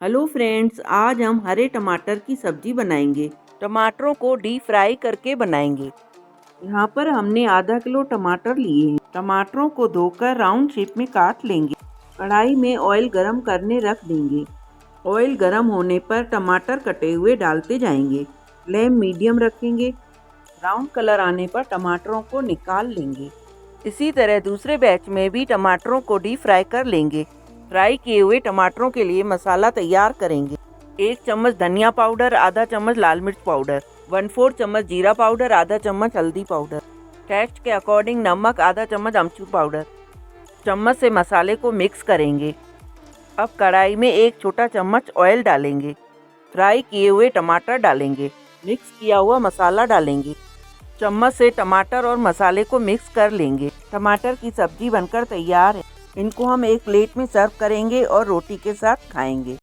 Hello friends, आज हम हरे टमाटर की सब्जी बनाएंगे। टमाटरों को डीप फ्राई करके बनाएंगे। यहाँ पर हमने आधा किलो टमाटर लिए हैं। टमाटरों को धोकर राउंड शेप में काट लेंगे। कढ़ाई में ऑयल गरम करने रख देंगे। ऑयल गरम होने पर टमाटर कटे हुए डालते जाएंगे। फ्लेम मीडियम रखेंगे। ब्राउन कलर आने पर टमाटरों को निकाल लेंगे। इसी तरह दूसरे बैच में भी टमाटरों को डीप फ्राई कर लेंगे। फ्राई किए हुए टमाटरों के लिए मसाला तैयार करेंगे। 1 चम्मच धनिया पाउडर, आधा चम्मच लाल मिर्च पाउडर, 1/4 चम्मच जीरा पाउडर, आधा चम्मच हल्दी पाउडर, टेस्ट के अकॉर्डिंग नमक, आधा चम्मच अमचूर पाउडर। चम्मच से मसाले को मिक्स करेंगे। अब कढ़ाई में 1 छोटा चम्मच ऑयल डालेंगे। फ्राई किए हुए टमाटर डालेंगे। मिक्स किया हुआ मसाला डालेंगे। चम्मच से टमाटर और मसाले को मिक्स कर लेंगे। टमाटर की सब्जी बनकर तैयार है। इनको हम एक प्लेट में सर्व करेंगे और रोटी के साथ खाएंगे।